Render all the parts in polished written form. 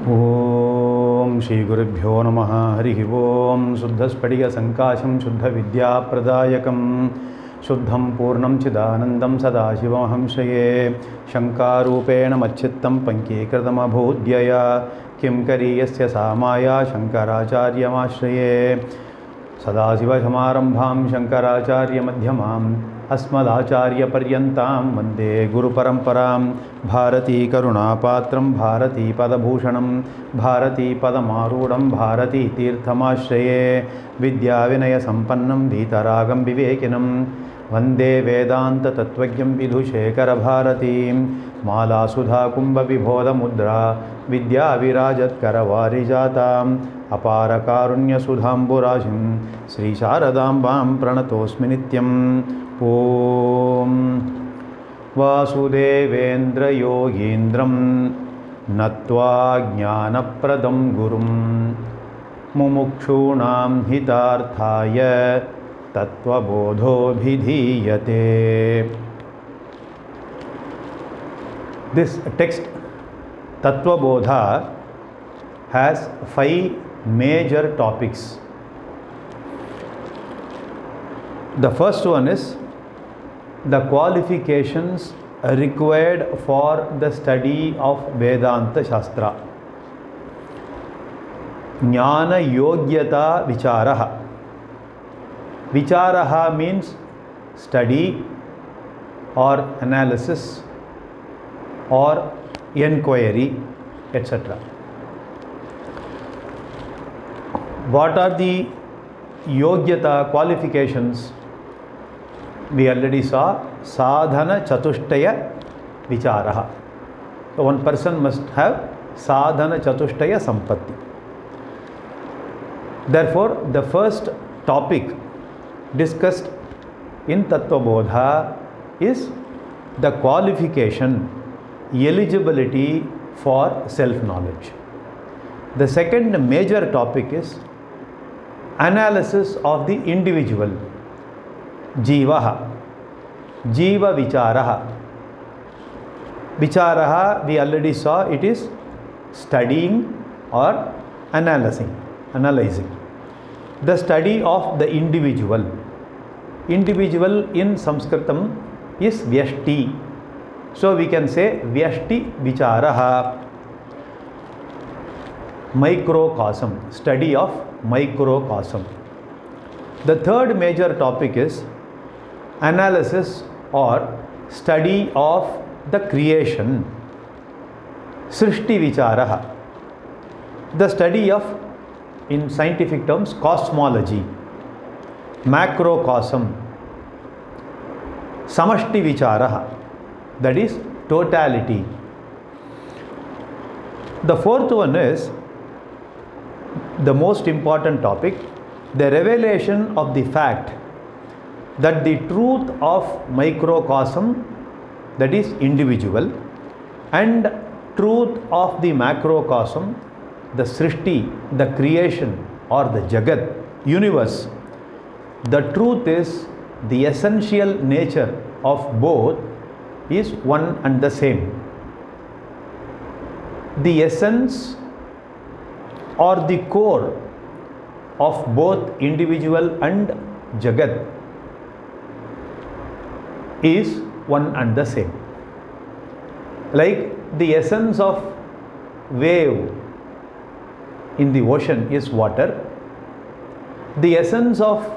Om Shri Gurubhyo Namaha Harihi Om Suddhaspadiga Sankasham Shuddha Vidya Pradayakam Shuddham Purnam Chidanandam Sadashivam Hamshaye Shankarupena Machittam Pankekritam Abhodhyaya Kim Kariyasya Samaya Shankaracharya Mashraye Sadasiva Samarambham Shankaracharya Madhyamam Asmadacharya Paryantam Vande Guru Paramparam Bharathi Karunapatram Bharathi Padabhushanam Bharathi Padamarudam Bharathi Tirthamashraye Vidya Vinaya Sampannam Vitaragam Vivekinam Vande Vedanta Tattvabodha Vidhushekara Bharatim Mala Sudha Kumbha Vibhoda Mudra Vidya Virajat Karavarijata Apara Karunya Sudhamburashim Sri Sharadambam Pranatosmi Nityam Om Vasudevendra Yogindram Natva Jnanapradam Gurum Mumukshunam Hitarthaya Tattvabodho Bhidhiyate. This text Tattvabodha has 5 major topics. The first one is the qualifications required for the study of Vedanta Shastra. Jnana Yogyata Vicharaha. Vicharaha means study or analysis or inquiry, etc. What are the Yogyata qualifications? We already saw sadhana chatushtaya vicharaha. So one person must have sadhana chatushtaya sampatti. Therefore, the first topic discussed in Tattvabodha is the qualification, eligibility for self-knowledge. The second major topic is analysis of the individual. Jivaha, Jiva Vicharaha. Vicharaha, we already saw, it is studying or analyzing. The study of the individual. Individual in Sanskritam is Vyashti. So we can say Vyashti Vicharaha. Microcosm, study of microcosm. The third major topic is analysis or study of the creation. Srishti Vicharaha. The study of, in scientific terms, cosmology. Macrocosm. Samashti Vicharaha. That is totality. The fourth one is the most important topic, the revelation of the fact that the truth of microcosm, that is individual, and truth of the macrocosm, the Srishti, the creation or the Jagat, universe, the truth is the essential nature of both is one and the same. The essence or the core of both individual and Jagat is one and the same. Like the essence of wave in the ocean is water, the essence of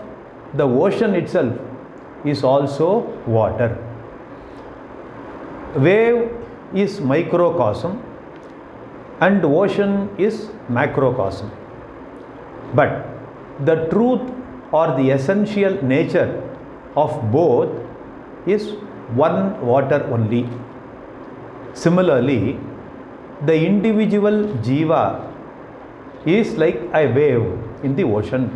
the ocean itself is also water. Wave is microcosm and ocean is macrocosm. But the truth or the essential nature of both is one water only. Similarly, the individual jiva is like a wave in the ocean.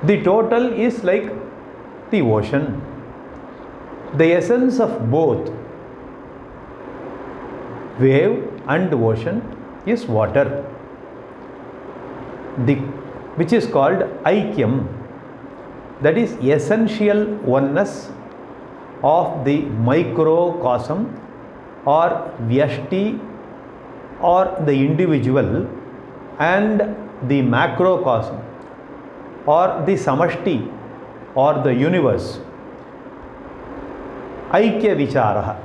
The total is like the ocean. The essence of both wave and ocean is water, which is called aikyam, that is essential oneness of the microcosm or Vyashti or the individual and the macrocosm or the samashti or the universe. Aikya vicharaha.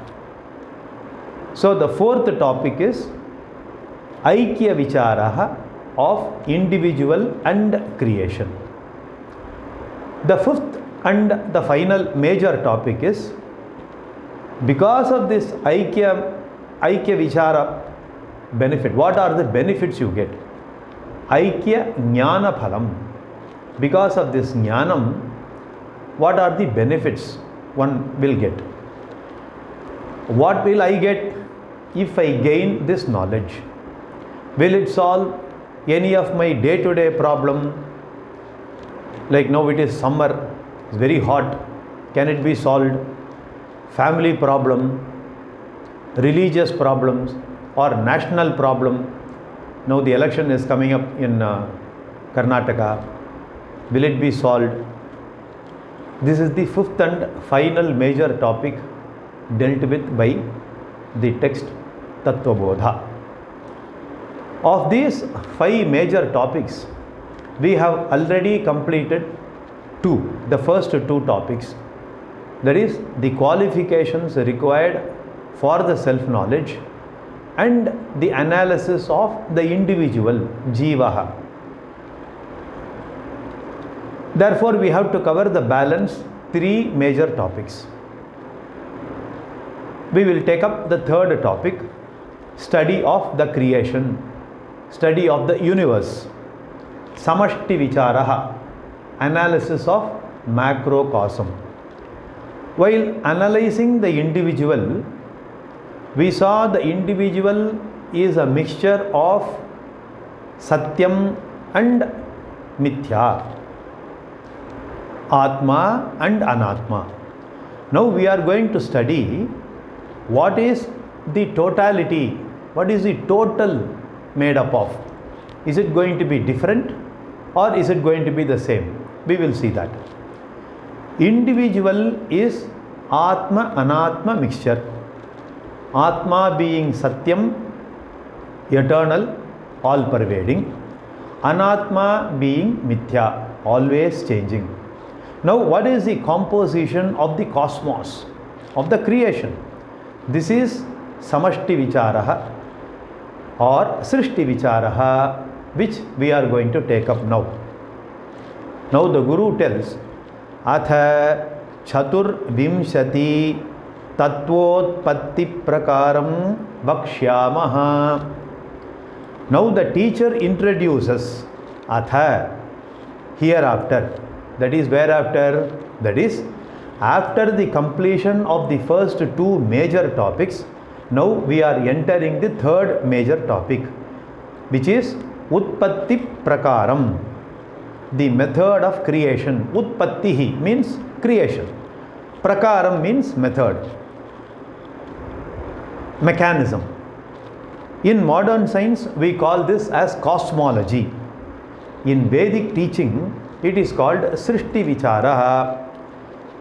So the fourth topic is Aikya vicharaha of individual and creation. The fifth and the final major topic is, because of this Aikya vichara benefit, what are the benefits you get? Aikya jnana phalam. Because of this jnanam, what are the benefits one will get? What will I get if I gain this knowledge? Will it solve any of my day-to-day problem? Like now it is summer, it's very hot. Can it be solved? Family problem, religious problems, or national problem. Now the election is coming up in Karnataka. Will it be solved? This is the fifth and final major topic dealt with by the text Tattvabodha. Of these 5 major topics, we have already completed the first 2 topics. That is the qualifications required for the self-knowledge and the analysis of the individual, jivaha. Therefore, we have to cover the balance 3 major topics. We will take up the third topic, study of the creation, study of the universe, samashti vicharaha, analysis of macrocosm. While analyzing the individual, we saw the individual is a mixture of satyam and mithya, atma and anatma. Now we are going to study what is the totality, what is the total made up of. Is it going to be different or is it going to be the same? We will see that. Individual is atma anatma mixture. Atma being satyam, eternal, all pervading. Anatma being mithya, always changing. Now what is the composition of the cosmos, of the creation? This is samashti vicharaha or srishti vicharaha, which we are going to take up now. Now the Guru tells, atha chatur vimshati tattvotpatti prakaram vakshyamaha. Now the teacher introduces atha, hereafter. That is whereafter? That is after the completion of the first 2 major topics. Now we are entering the third major topic, which is utpatti prakaram, the method of creation. Utpattihi means creation. Prakaram means method, mechanism. In modern science, we call this as cosmology. In Vedic teaching, it is called srishti vicharaha.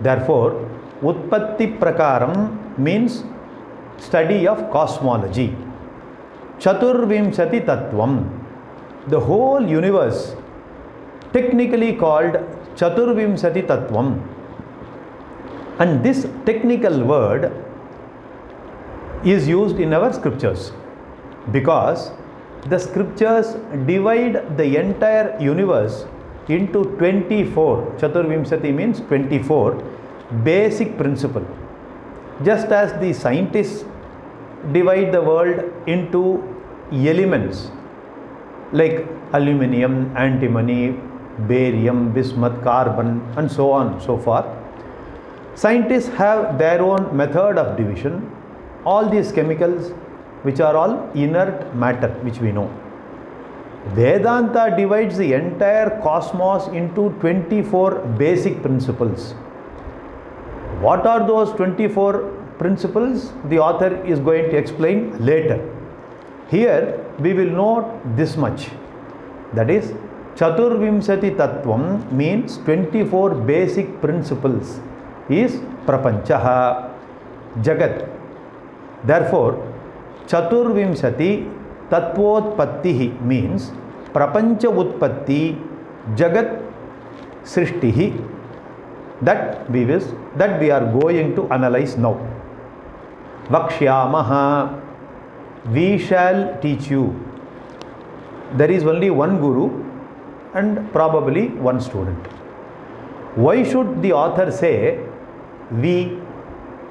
Therefore, utpatti prakaram means study of cosmology. Chaturvimshati tattvam, the whole universe, technically called Chaturvimshati tattvam. And this technical word is used in our scriptures because the scriptures divide the entire universe into 24, Chaturvimshati means 24 basic principle. Just as the scientists divide the world into elements like aluminium, antimony, barium, bismuth, carbon and so on and so forth. Scientists have their own method of division. All these chemicals which are all inert matter which we know. Vedanta divides the entire cosmos into 24 basic principles. What are those 24 principles? The author is going to explain later. Here we will note this much. That is, Chaturvimshati Tattvam means 24 basic principles is Prapanchaha, Jagat. Therefore, Chaturvimshati Tattvotpattihi means Prapancha Utpatti, Jagat Srishtihi. That we are going to analyze now. Vakshyamaha, we shall teach you. There is only one guru and probably one student. Why should the author say we?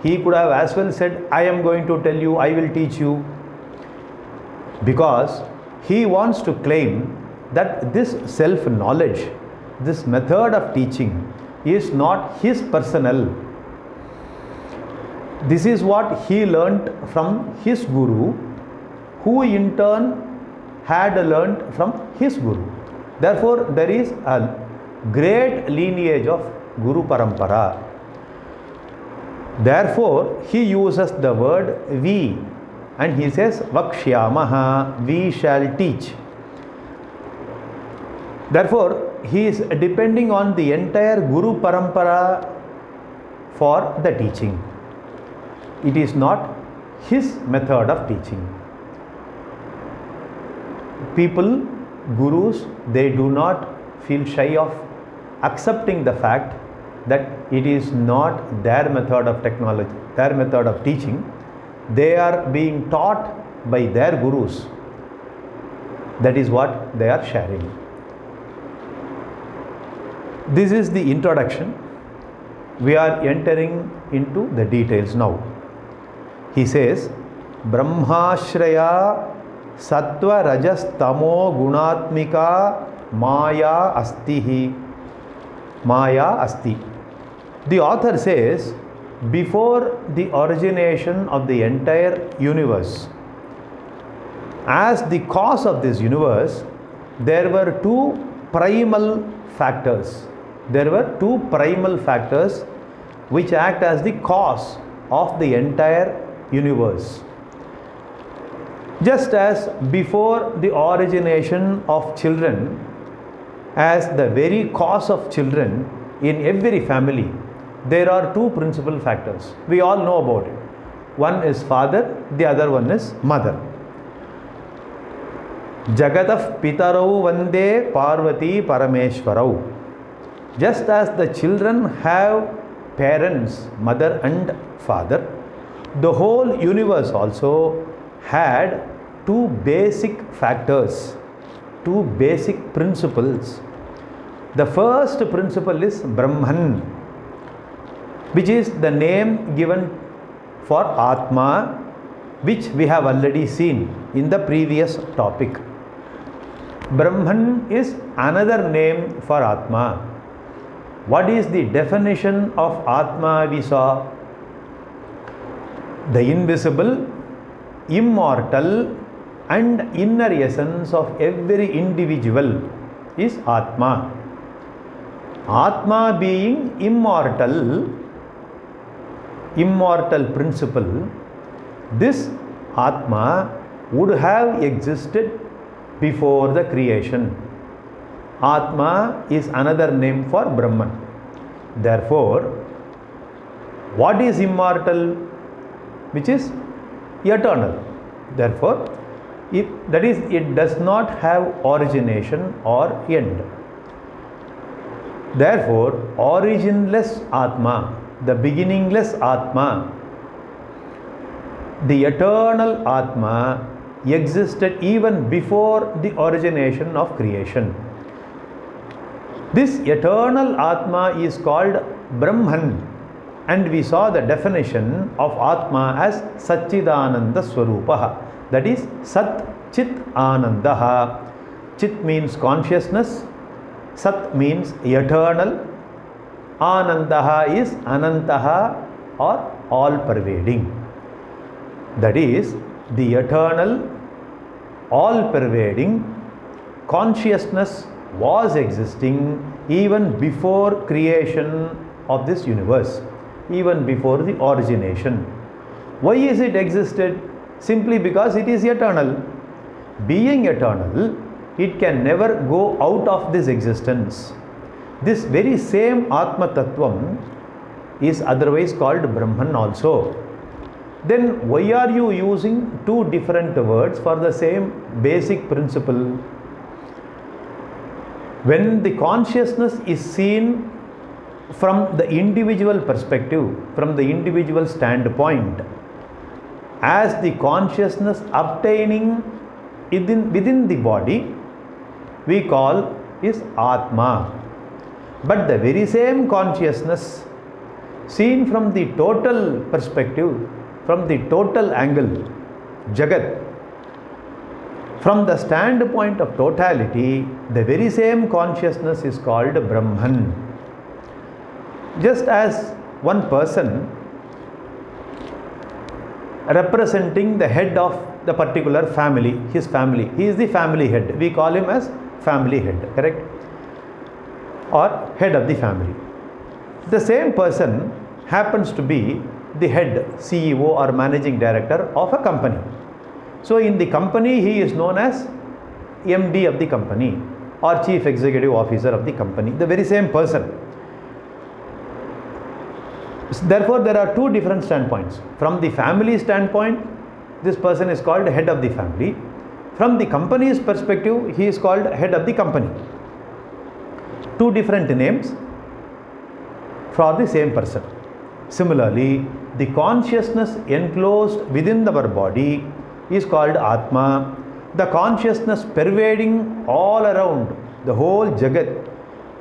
He could have as well said, I am going to tell you, I will teach you. Because he wants to claim that this self-knowledge, this method of teaching is not his personal. This is what he learnt from his guru, who in turn had learnt from his guru. Therefore, there is a great lineage of Guru Parampara. Therefore, he uses the word we and he says Vakshyamaha, we shall teach. Therefore, he is depending on the entire Guru Parampara for the teaching. It is not his method of teaching. People, gurus, they do not feel shy of accepting the fact that it is not their method of technology, their method of teaching. They are being taught by their gurus. That is what they are sharing. This is the introduction. We are entering into the details now. He says, Brahmashraya Sattva Rajas Tamo Gunatmika Maya Astihi. Maya Asti. The author says, before the origination of the entire universe, as the cause of this universe, there were two primal factors. There were two primal factors which act as the cause of the entire universe. Just as before the origination of children, as the very cause of children in every family, there are two principal factors. We all know about it. One is father, the other one is mother. Jagatah Pitarau Vande Parvati Parameshwarau. Just as the children have parents, mother and father, the whole universe also had two basic factors, two basic principles. The first principle is Brahman, which is the name given for Atma, which we have already seen in the previous topic. Brahman is another name for Atma. What is the definition of Atma we saw? The invisible, immortal and inner essence of every individual is Atma. Atma being immortal principle, this Atma would have existed before the creation. Atma is another name for Brahman. Therefore, what is immortal? Which is eternal. Therefore, it does not have origination or end. Therefore, originless Atma, the beginningless Atma, the eternal Atma existed even before the origination of creation. This eternal Atma is called Brahman, and we saw the definition of Atma as Satchidananda Swarupaha, that is Sat Chit Anandaha. Chit means consciousness, Sat means eternal, Anandaha is Anantaha or all pervading. That is the eternal, all pervading consciousness was existing even before creation of this universe, even before the origination. Why is it existed? Simply because it is eternal. Being eternal, it can never go out of this existence. This very same Atma Tattvam is otherwise called Brahman also. then why are you using two different words for the same basic principle? When the consciousness is seen from the individual perspective, from the individual standpoint, as the consciousness obtaining within the body, we call is Atma. But the very same consciousness seen from the total perspective, from the total angle, Jagat, from the standpoint of totality, the very same consciousness is called Brahman. Just as one person representing the head of the particular family, his family, he is the family head. We call him as family head, correct? Or head of the family. The same person happens to be the head, CEO or managing director of a company. So in the company, he is known as MD of the company or chief executive officer of the company, the very same person. Therefore, there are two different standpoints. From the family standpoint, this person is called head of the family. From the company's perspective, he is called head of the company. Two different names for the same person. Similarly, the consciousness enclosed within our body is called Atma. The consciousness pervading all around the whole Jagat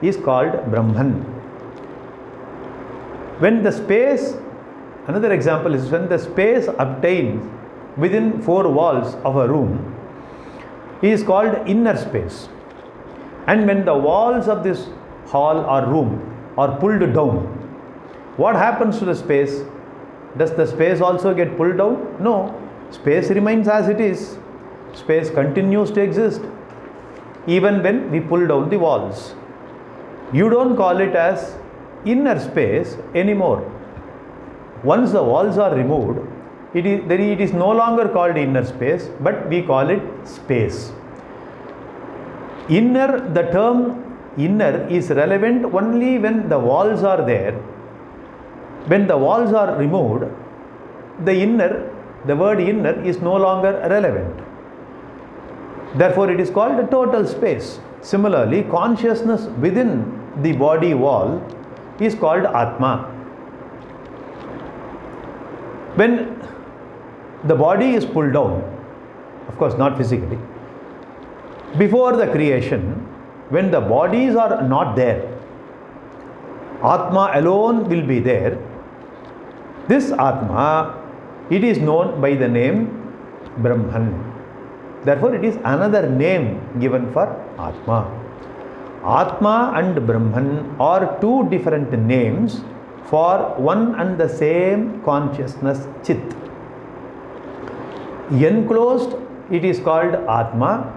is called Brahman. When the space, another example is when the space obtained within four walls of a room is called inner space. And when the walls of this hall or room are pulled down, what happens to the space? Does the space also get pulled down? No. Space remains as it is. Space continues to exist even when we pull down the walls. You don't call it as inner space anymore. Once the walls are removed, it is no longer called inner space, but we call it space. Inner, the term inner is relevant only when the walls are there. When the walls are removed, the word inner is no longer relevant. Therefore, it is called a total space. Similarly, consciousness within the body wall is called Atma. When the body is pulled down, of course not physically, before the creation, when the bodies are not there, Atma alone will be there. This Atma, it is known by the name Brahman. Therefore, it is another name given for Atma. Atma and Brahman are two different names for one and the same consciousness, Chit. Enclosed, it is called Atma.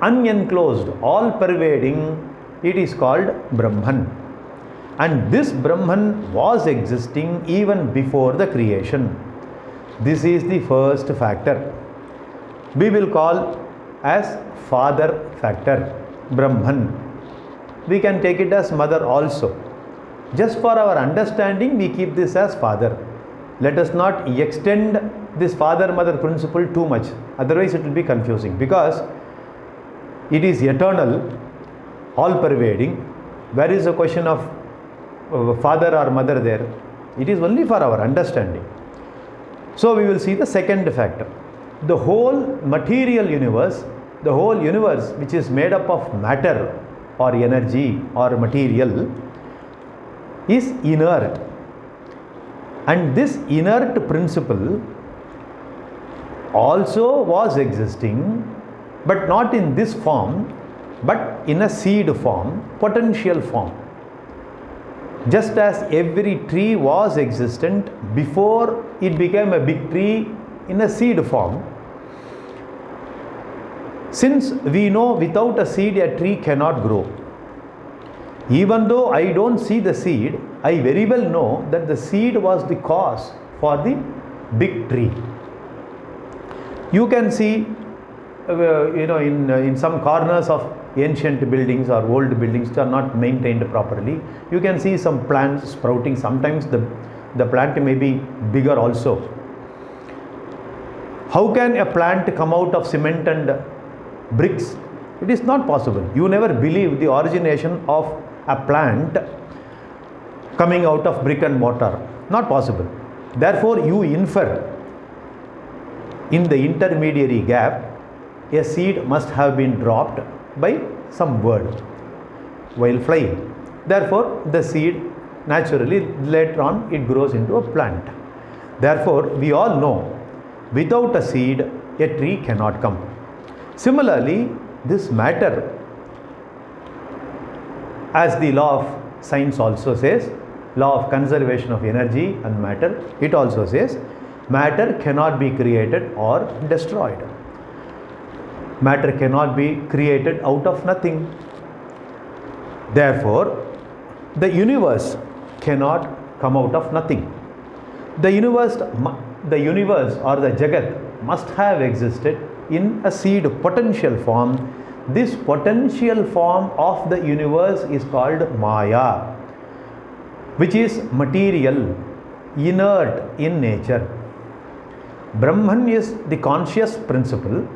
Unenclosed, all pervading, it is called Brahman. And this Brahman was existing even before the creation. This is the first factor. We will call as father factor, Brahman. We can take it as mother also. Just for our understanding, we keep this as father. Let us not extend this father-mother principle too much. Otherwise, it will be confusing, because it is eternal, all-pervading. Where is the question of father or mother there? It is only for our understanding. So, we will see the second factor. The whole material universe, the whole universe which is made up of matter or energy or material, is inert. And this inert principle also was existing, but not in this form, but in a seed form, potential form. Just as every tree was existent before it became a big tree in a seed form, since we know without a seed a tree cannot grow. Even though I don't see the seed, I very well know that the seed was the cause for the big tree. You can see, in some corners of ancient buildings or old buildings which are not maintained properly, you can see some plants sprouting. Sometimes the plant may be bigger also. How can a plant come out of cement and bricks? It is not possible. You never believe the origination of a plant coming out of brick and mortar. Not possible. Therefore, you infer in the intermediary gap, a seed must have been dropped by some bird while flying. Therefore, the seed naturally later on it grows into a plant. Therefore, we all know without a seed, a tree cannot come. Similarly, this matter, as the law of science also says, law of conservation of energy and matter, it also says matter cannot be created or destroyed. Matter cannot be created out of nothing. Therefore, the universe cannot come out of nothing. The universe or the Jagat must have existed in a seed potential form. This potential form of the universe is called Maya, which is material, inert in nature. Brahman is the conscious principle,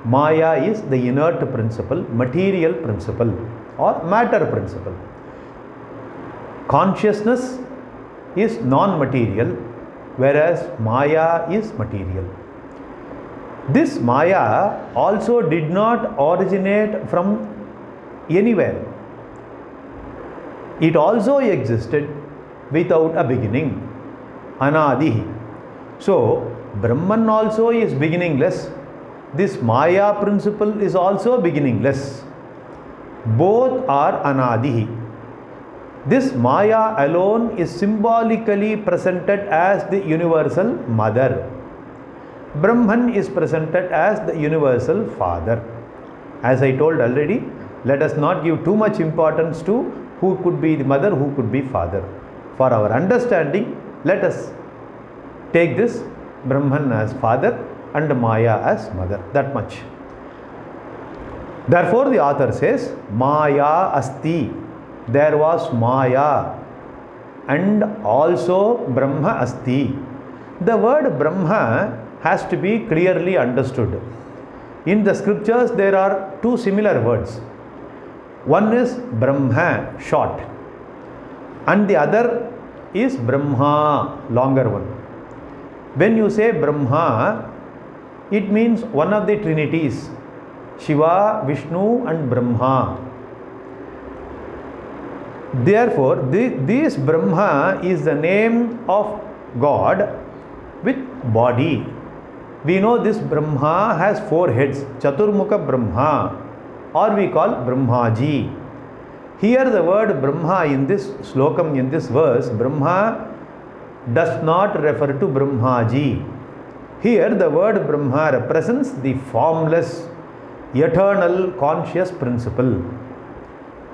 Maya is the inert principle, material principle or matter principle. Consciousness is non-material, whereas Maya is material. This Maya also did not originate from anywhere. It also existed without a beginning, Anadi. So, Brahman also is beginningless. This Maya principle is also beginningless. Both are Anadi. This Maya alone is symbolically presented as the universal mother. Brahman is presented as the universal father. As I told already, let us not give too much importance to who could be the mother, who could be father. For our understanding, let us take this Brahman as father and Maya as mother. That much. Therefore, the author says, Maya asti. There was Maya and also Brahma asti. The word Brahma has to be clearly understood. In the scriptures, there are two similar words. One is Brahma, short, and the other is Brahma, longer one. When you say Brahma, it means one of the trinities, Shiva, Vishnu and Brahma. Therefore, this Brahma is the name of God with body. We know this Brahma has 4 heads, Chaturmukha Brahma, or we call Brahmaji. Here the word Brahma in this slokam, in this verse, Brahma does not refer to Brahmaji. Here the word Brahma represents the formless, eternal, conscious principle.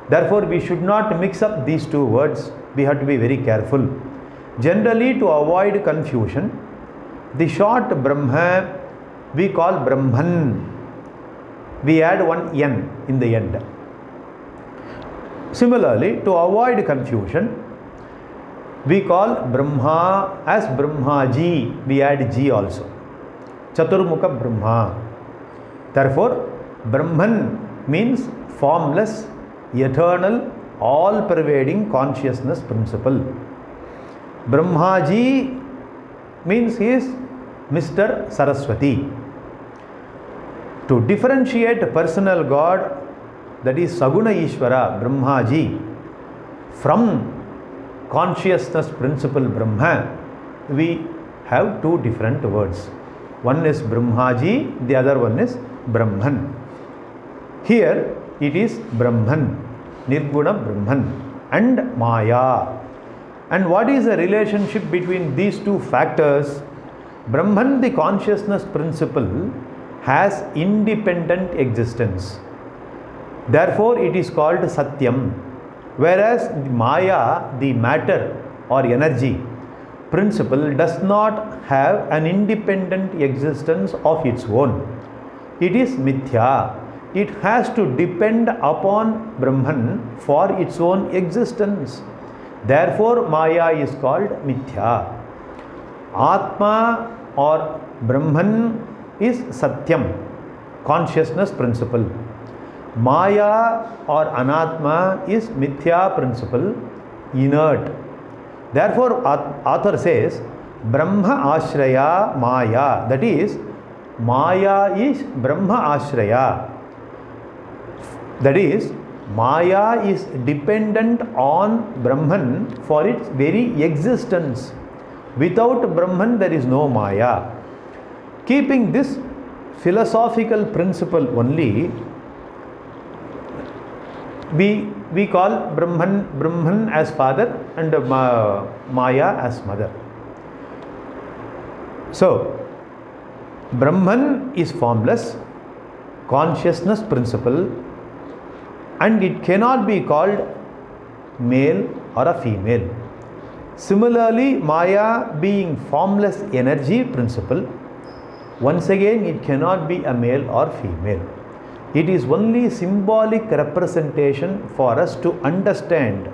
Therefore, we should not mix up these two words. We have to be very careful. Generally, to avoid confusion, the short Brahma we call Brahman. We add one N in the end. Similarly, to avoid confusion, we call Brahma as Brahmaji. We add G also. Chaturmukha Brahma. Therefore, Brahman means formless, eternal, all-pervading consciousness principle. Brahmaji means he is Mr. Saraswati. To differentiate personal God, that is Saguna Ishvara, Brahmaji, from consciousness principle Brahma, we have two different words. One is Brahmaji, the other one is Brahman. Here it is Brahman, Nirguna Brahman and Maya. And what is the relationship between these two factors? Brahman, the consciousness principle, has independent existence. Therefore, it is called Satyam. Whereas Maya, the matter or energy principle, does not have an independent existence of its own. It is Mithya. It has to depend upon Brahman for its own existence. Therefore, Maya is called Mithya. Atma or Brahman is Satyam, consciousness principle. Maya or Anatma is Mithya principle, inert. Therefore, author says, Brahma Ashraya Maya. That is, Maya is Brahma Ashraya. That is, Maya is dependent on Brahman for its very existence. Without Brahman, there is no Maya. Keeping this philosophical principle only, we call Brahman as father and Maya as mother. So, Brahman is formless, consciousness principle, and it cannot be called male or a female. Similarly, Maya being formless energy principle, once again it cannot be a male or female. It is only symbolic representation for us to understand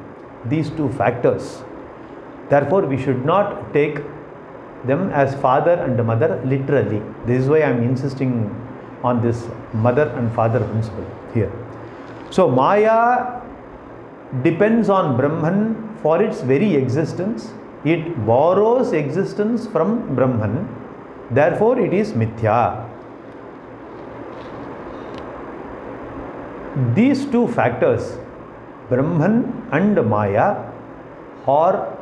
these two factors. Therefore, we should not take them as father and mother literally. This is why I am insisting on this mother and father principle here. So, Maya depends on Brahman for its very existence. It borrows existence from Brahman. Therefore, it is Mithya. These two factors, Brahman and Maya, are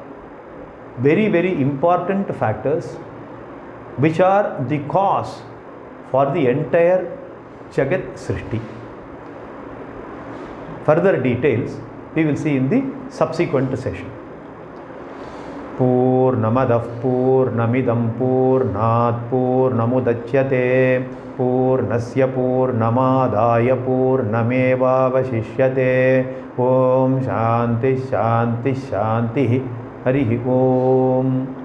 very, very important factors which are the cause for the entire Jagat Srishti. Further details we will see in the subsequent session. Purnamadav Purnamidam Purnat Purnamudachyate Purnasya Purnamadaya Purnameva Vashishyate. Om Shanti Shanti Shanti. Harihi Om.